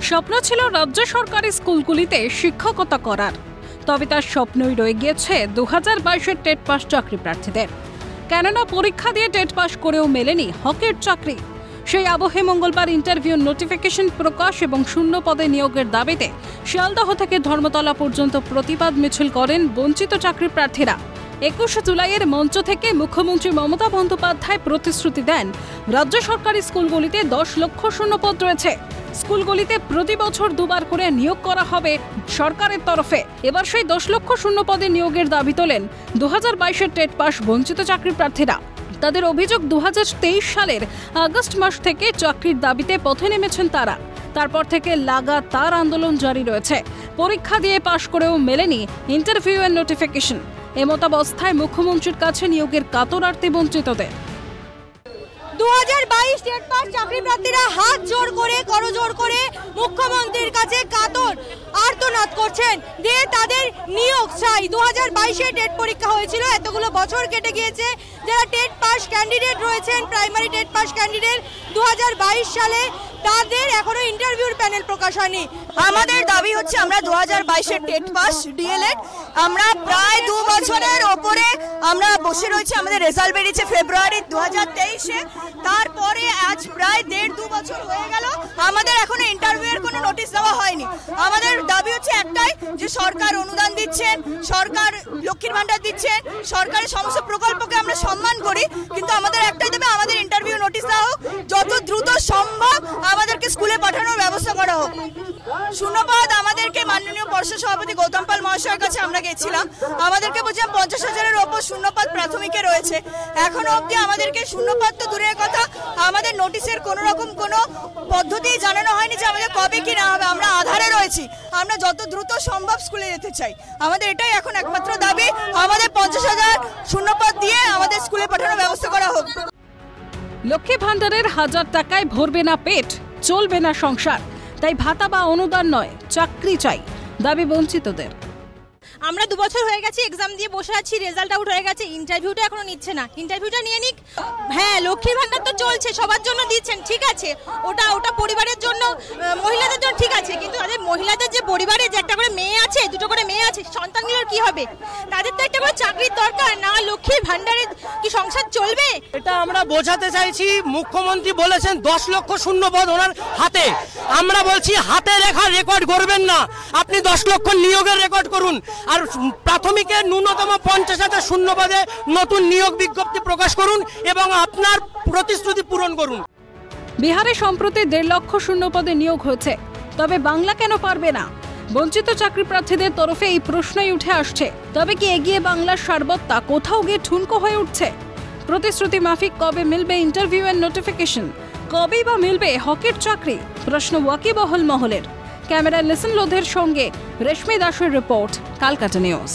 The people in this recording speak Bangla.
স্বপ্ন ছিল রাজ্য সরকারি স্কুলগুলিতে শিক্ষকতা করার, তবে তার স্বপ্নই রয়ে গিয়েছে 2022-এর টেট পাস চাকরি প্রার্থীদের। কেননা পরীক্ষা দিয়ে টেট পাস করেও মেলেনি হকের চাকরি। সেই আবহে মঙ্গলবার ইন্টারভিউ নোটিফিকেশন প্রকাশ এবং শূন্য পদে নিয়োগের দাবিতে শিয়ালদহ থেকে ধর্মতলা পর্যন্ত প্রতিবাদ মিছিল করেন বঞ্চিত চাকরি প্রার্থীরা। 21 জুলাইয়ের মঞ্চ থেকে মুখ্যমন্ত্রী মমতা বন্দ্যোপাধ্যায় প্রতিশ্রুতি দেন, রাজ্য সরকারি স্কুলগুলিতে 10 লক্ষ শূন্যপদ রয়েছে। স্কুলগুলিতে প্রতি বছর দুবার করে নিয়োগ করা হবে সরকারের তরফে। এবার সেই 10 লক্ষ শূন্যপদে নিয়োগের দাবি তোলেন 2022-এর টেট পাস বঞ্চিত চাকরি প্রার্থীরা। তাদের অভিযোগ, 2023 সালের আগস্ট মাস থেকে চাকরির দাবিতে পথে নেমেছেন তারা। তারপর থেকে লাগাতার আন্দোলন জারি রয়েছে। পরীক্ষা দিয়ে পাশ করেও মেলেনি ইন্টারভিউ এর নোটিফিকেশন। এমতাবস্থায় মুখ্যমন্ত্রীর কাছে নিয়োগের কাতরার্থী বঞ্চিতদের। 2022 টেট পাস চাকরি প্রার্থীরা হাত জোড় করে করজোড় করে মুখ্যমন্ত্রীর কাছে কাতর আর্তনাদ করছেন যে তাদের নিয়োগ চাই। 2022-এ টেট পরীক্ষা হয়েছিল, এতগুলো বছর কেটে গিয়েছে। যারা টেট পাস ক্যান্ডিডেট রয়েছেন, প্রাইমারি টেট পাস ক্যান্ডিডেট 2022 সালে, তাদের এখনো ইন্টারভিউর প্যানেল প্রকাশ হয়নি। আমাদের দাবি হচ্ছে আমরা 2022-এর টেট পাস ডিএলএড আমরা প্রায় 2 বছরের ওপরে আমরা বসে রয়েছি। আমাদের রেজাল্ট বেরিয়েছে ফেব্রুয়ারি 2023-এ, তারপরে আজ প্রায় 1.5-2 বছর হয়ে গেল, আমাদের এখনো ইন্টারভিউয়ের কোনো নোটিশ দেওয়া হয়নি। আমাদের দাবি হচ্ছে একটাই, যে সরকার অনুদান দিচ্ছেন, সরকার লক্ষ্মীর ভান্ডার দিচ্ছেন, সরকারের সমস্ত প্রকল্পকে আমরা সম্মান করি, কিন্তু আমাদের একটাই দাবি, আমাদের ইন্টারভিউ নোটিশ দেওয়া হোক, যত দ্রুত সম্ভব আমাদেরকে স্কুলে পাঠানোর ব্যবস্থা করা হোক। শূন্যপদ আমাদেরকে মাননীয় পর্ষদ সভাপতি গৌতম পাল মহাশয়ের কাছে আমরা গেছিলাম, আমাদেরকে বলছিলাম 50,000-এর ওপর শূন্যপদ প্রাথমিকে রয়েছে। এখনো অবধি আমাদেরকে শূন্যপদ তো দূরের কথা, আমাদের নোটিশের কোনো রকম কোনো পদ্ধতি জানানো হয়নি যে আমাদের কবে কি না হবে। আমরা আধারে রয়েছি, আমরা যত দ্রুত সম্ভব স্কুলে যেতে চাই। আমাদের এটাই এখন একমাত্র দাবি, আমাদের 50,000 শূন্যপদ দিয়ে আমাদের স্কুলে পাঠানোর ব্যবস্থা করা হোক। লক্ষ্মী ভান্ডারের 1000 টাকায় ভরবে না পেট, চলবে না সংসার। তাই ভাতা বা অনুদান নয়, চাকরি চাই, দাবি বঞ্চিতদের। আমরা 2 বছর হয়ে গেছে এক্সাম দিয়ে বসে আছি, রেজাল্ট আউট হয়ে গেছে, ইন্টারভিউটা এখনো নিচ্ছে না। ইন্টারভিউটা নিয়ে নিক। হ্যাঁ, লক্ষ্মী ভান্ডার তো চলছে, সবার জন্য দিচ্ছেন, ঠিক আছে, ওটা পরিবারের জন্য, মহিলাদের জন্য ঠিক আছে, কিন্তু তাদের মহিলাদের যে পরিবারে যে একটা করে মেয়ে আছে, 2টো করে মেয়ে আছে, সন্তানগুলোর কি হবে? তাদের তো একটা করে চাকরির দরকার, না লক্ষ্মীর ভান্ডারে কি সংসার চলবে? এটা আমরা বোঝাতে চাইছি। মুখ্যমন্ত্রী বলেছেন 10 লক্ষ শূন্যপদ ওনার হাতে। আমরা বলছি হাতে রেখা রেকর্ড করবেন না, আপনি 10 লক্ষ নিয়োগের রেকর্ড করুন। আর প্রাথমিকের ন্যূনতম 50,000 শূন্যপদে নতুন নিয়োগ বিজ্ঞপ্তি প্রকাশ করুন এবং আপনার প্রতিশ্রুতি পূরণ করুন। বিহারে সম্প্রতি 1.5 লক্ষ শূন্যপদে নিয়োগ হয়েছে, তবে বাংলা কেন পারবে না? বঞ্চিত চাকরি প্রার্থীদের তরফে এই প্রশ্নই উঠে আসছে। তবে কি এগিয়ে বাংলার সার্বত্তা কোথাও গিয়ে ঠুনকো হয়ে উঠছে? প্রতিশ্রুতি মাফিক কবে মিলবে ইন্টারভিউ এর নোটিফিকেশন? কবেই বা মিলবে হকের চাকরি? প্রশ্ন ওয়াকিবহল মহলের। ক্যামেরায় লিসন লোধের সঙ্গে রেশমি দাসের রিপোর্ট, কালকাটা নিউজ।